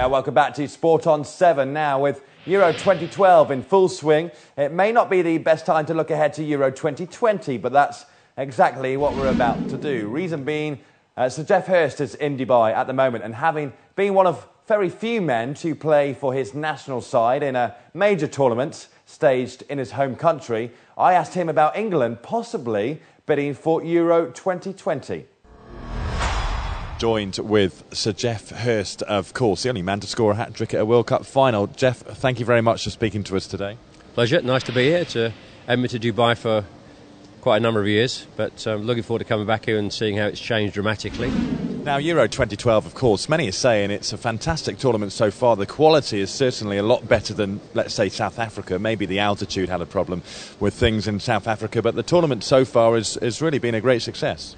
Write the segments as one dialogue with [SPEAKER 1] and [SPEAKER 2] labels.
[SPEAKER 1] there, welcome back to Sport on 7 now with Euro 2012 in full swing. It may not be the best time to look ahead to Euro 2020, but that's exactly what we're about to do. Reason being, Sir Geoff Hurst is in Dubai at the moment, and having been one of very few men to play for his national side in a major tournament staged in his home country, I asked him about England possibly bidding for Euro 2020.
[SPEAKER 2] Joined with Sir Geoff Hurst, of course, the only man to score a hat-trick at a World Cup final. Geoff, thank you very much for speaking to us today.
[SPEAKER 3] Pleasure, nice to be here. I've been to Dubai for quite a number of years, but looking forward to coming back here and seeing how it's changed dramatically.
[SPEAKER 2] Now, Euro 2012, of course, many are saying it's a fantastic tournament so far. The quality is certainly a lot better than, let's say, South Africa. Maybe the altitude had a problem with things in South Africa, but the tournament so far has really been a great success.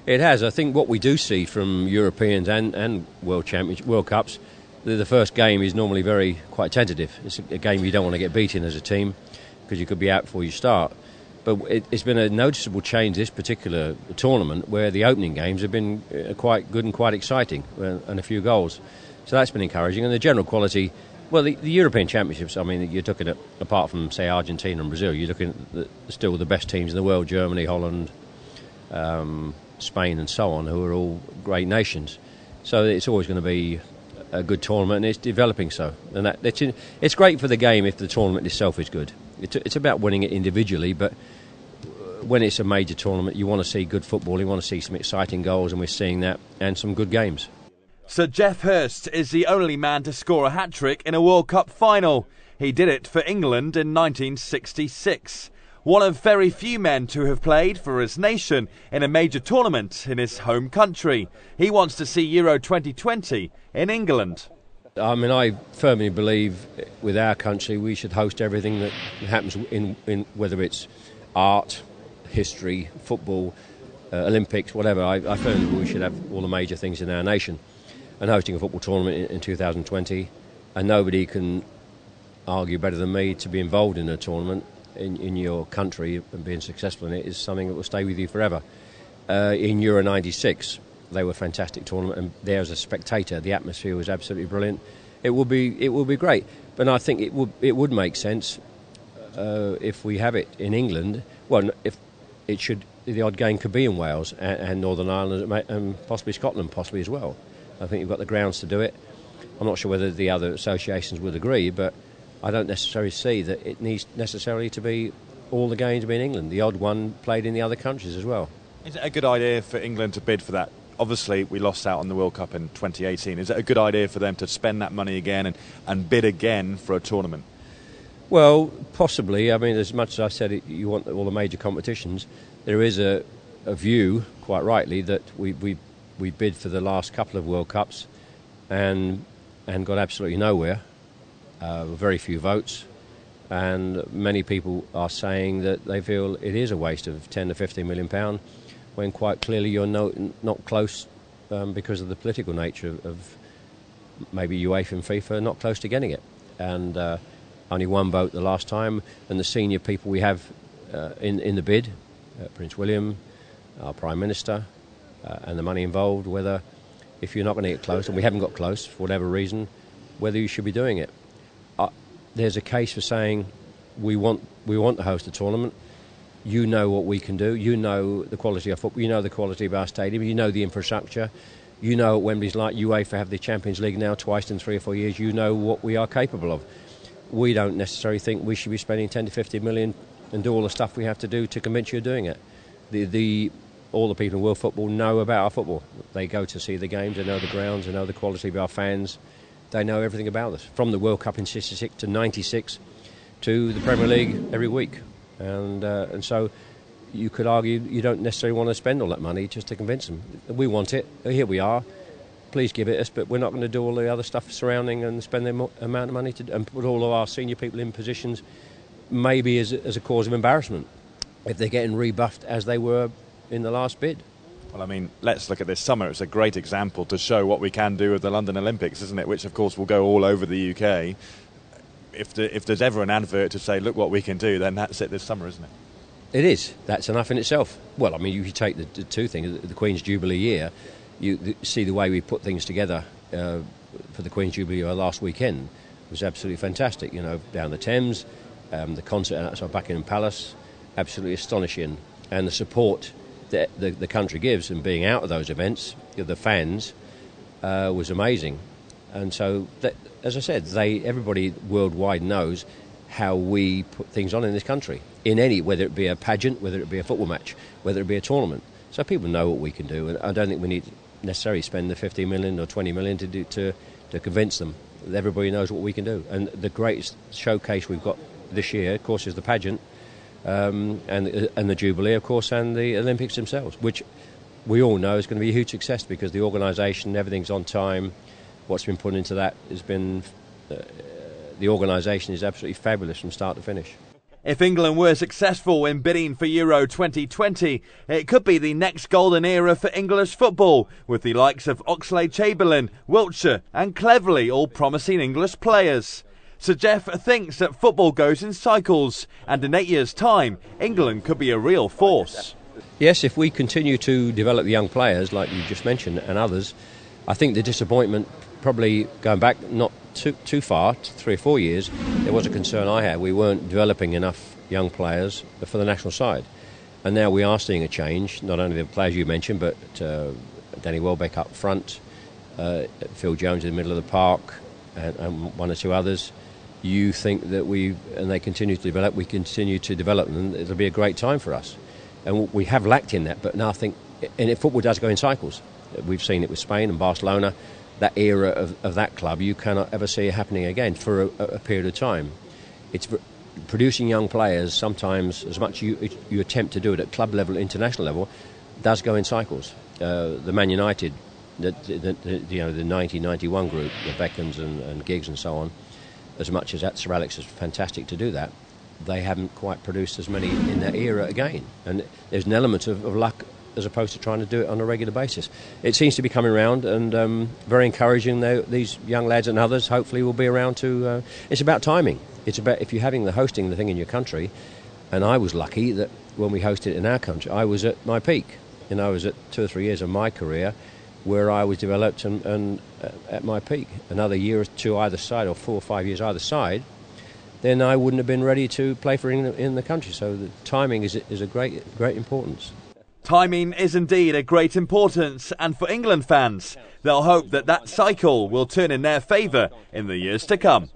[SPEAKER 3] It has. I think what we do see from Europeans and World Cups, the first game is normally quite tentative. It's a game you don't want to get beaten as a team because you could be out before you start. But it's been a noticeable change this particular tournament where the opening games have been quite good and quite exciting and a few goals. So that's been encouraging. And the general quality, well, the European Championships, I mean, you're looking at, apart from, say, Argentina and Brazil, you're looking at still the best teams in the world, Germany, Holland, Spain and so on, who are all great nations. So it's always going to be a good tournament, and it's developing so. And it's great for the game if the tournament itself is good. It's about winning it individually, but when it's a major tournament, you want to see good football, you want to see some exciting goals, and we're seeing that, and some good games.
[SPEAKER 1] Sir Geoff Hurst is the only man to score a hat-trick in a World Cup final. He did it for England in 1966. One of very few men to have played for his nation in a major tournament in his home country. He wants to see Euro 2020 in England.
[SPEAKER 3] I mean, I firmly believe with our country we should host everything that happens in whether it's art, history, football, Olympics, whatever. I firmly believe we should have all the major things in our nation. And hosting a football tournament in 2020, and nobody can argue better than me to be involved in a tournament in your country and being successful in it is something that will stay with you forever. In Euro 96, they were a fantastic tournament, and there as a spectator, the atmosphere was absolutely brilliant. It will be great, but I think it would make sense if we have it in England. Well, if it should, the odd game could be in Wales and Northern Ireland and possibly Scotland, possibly as well. I think you've got the grounds to do it. I'm not sure whether the other associations would agree, but I don't necessarily see that it needs necessarily to be all the games to be in England. The odd one played in the other countries as well.
[SPEAKER 2] Is it a good idea for England to bid for that? Obviously, we lost out on the World Cup in 2018. Is it a good idea for them to spend that money again and bid again for a tournament?
[SPEAKER 3] Well, possibly. I mean, as much as I said you want all the major competitions, there is a view, quite rightly, that we bid for the last couple of World Cups and got absolutely nowhere. Very few votes, and many people are saying that they feel it is a waste of £10 to £15 million when quite clearly you're not close because of the political nature of maybe UEFA and FIFA not close to getting it. And only one vote the last time, and the senior people we have in the bid, Prince William, our Prime Minister, and the money involved, whether if you're not going to get close, and we haven't got close for whatever reason, whether you should be doing it. There's a case for saying we want to host a tournament. You know what we can do. You know the quality of football. You know the quality of our stadium. You know the infrastructure. You know what Wembley's like. UEFA have the Champions League now twice in 3 or 4 years. You know what we are capable of. We don't necessarily think we should be spending 10 to 50 million and do all the stuff we have to do to convince you of doing it. All the people in world football know about our football. They go to see the games. They know the grounds. They know the quality of our fans. They know everything about us, from the World Cup in 66 to 96 to the Premier League every week. And so you could argue you don't necessarily want to spend all that money just to convince them. We want it. Here we are. Please give it us, but we're not going to do all the other stuff surrounding and spend the amount of money and put all of our senior people in positions maybe as a cause of embarrassment if they're getting rebuffed as they were in the last bid.
[SPEAKER 2] Well, I mean, let's look at this summer. It's a great example to show what we can do with the London Olympics, isn't it? Which, of course, will go all over the UK. If there's ever an advert to say, look what we can do, then that's it this summer, isn't it?
[SPEAKER 3] It is. That's enough in itself. Well, I mean, you take the two things. The Queen's Jubilee year, you see the way we put things together for the Queen's Jubilee last weekend was absolutely fantastic. You know, down the Thames, the concert outside Buckingham Palace, absolutely astonishing. And the support that the country gives and being out of those events, the fans, was amazing. And so, as I said, everybody worldwide knows how we put things on in this country, whether it be a pageant, whether it be a football match, whether it be a tournament. So people know what we can do, and I don't think we need to necessarily spend the 15 million or 20 million to convince them. Everybody knows what we can do. And the greatest showcase we've got this year, of course, is the pageant, and the Jubilee, of course, and the Olympics themselves, which we all know is going to be a huge success because the organisation, everything's on time. What's been put into that has been... the organisation is absolutely fabulous from start to finish.
[SPEAKER 1] If England were successful in bidding for Euro 2020, it could be the next golden era for English football, with the likes of Oxlade-Chamberlain, Wiltshire and Cleverley all promising English players. Sir Geoff thinks that football goes in cycles, and in 8 years' time, England could be a real force.
[SPEAKER 3] Yes, if we continue to develop young players, like you just mentioned, and others, I think the disappointment, probably going back not too far, 3 or 4 years, there was a concern I had. We weren't developing enough young players for the national side. And now we are seeing a change, not only the players you mentioned, but Danny Welbeck up front, Phil Jones in the middle of the park, and one or two others. You think that and they continue to develop, we continue to develop, and it'll be a great time for us. And we have lacked in that, but now I think, and football does go in cycles. We've seen it with Spain and Barcelona. That era of that club, you cannot ever see it happening again for a period of time. It's producing young players, sometimes as much you attempt to do it at club level, international level, does go in cycles. The Man United, the 1991 group, the Beckhams and Giggs and so on, as much as that Sir Alex is fantastic to do that, they haven't quite produced as many in that era again. And there's an element of luck as opposed to trying to do it on a regular basis. It seems to be coming around, and very encouraging. These young lads and others hopefully will be around to... it's about timing. It's about if you're having the hosting the thing in your country, and I was lucky that when we hosted it in our country, I was at my peak. I was at 2 or 3 years of my career where I was developed and at my peak. Another year or two either side, or 4 or 5 years either side, then I wouldn't have been ready to play for England in the country. So the timing is a great importance.
[SPEAKER 1] Timing is indeed a great importance, and for England fans, they'll hope that cycle will turn in their favour in the years to come.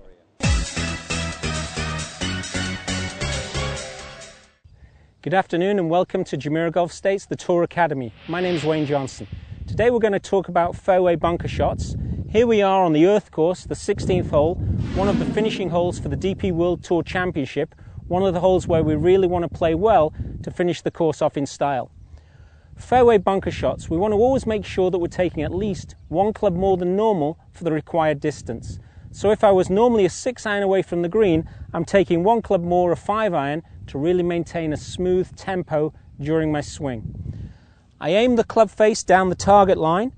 [SPEAKER 4] Good afternoon and welcome to Jumeirah Golf Estates, the Tour Academy. My name is Wayne Johnson. Today we're going to talk about fairway bunker shots. Here we are on the Earth course, the 16th hole, one of the finishing holes for the DP World Tour Championship, one of the holes where we really want to play well to finish the course off in style. Fairway bunker shots, we want to always make sure that we're taking at least one club more than normal for the required distance. So if I was normally a 6-iron away from the green, I'm taking one club more, a 5-iron, to really maintain a smooth tempo during my swing. I aim the club face down the target line,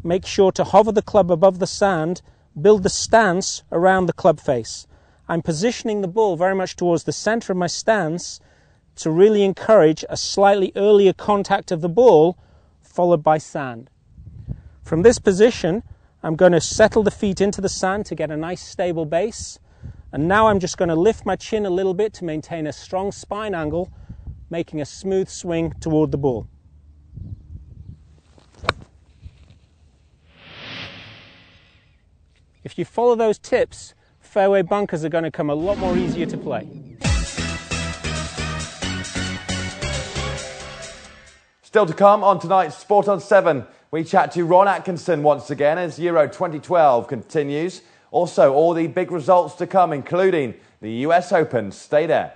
[SPEAKER 4] make sure to hover the club above the sand, build the stance around the club face. I'm positioning the ball very much towards the centre of my stance to really encourage a slightly earlier contact of the ball, followed by sand. From this position, I'm going to settle the feet into the sand to get a nice stable base. And now I'm just going to lift my chin a little bit to maintain a strong spine angle, making a smooth swing toward the ball. If you follow those tips, fairway bunkers are going to come a lot more easier to play.
[SPEAKER 1] Still to come on tonight's Sport on 7, we chat to Ron Atkinson once again as Euro 2012 continues. Also, all the big results to come, including the US Open. Stay there.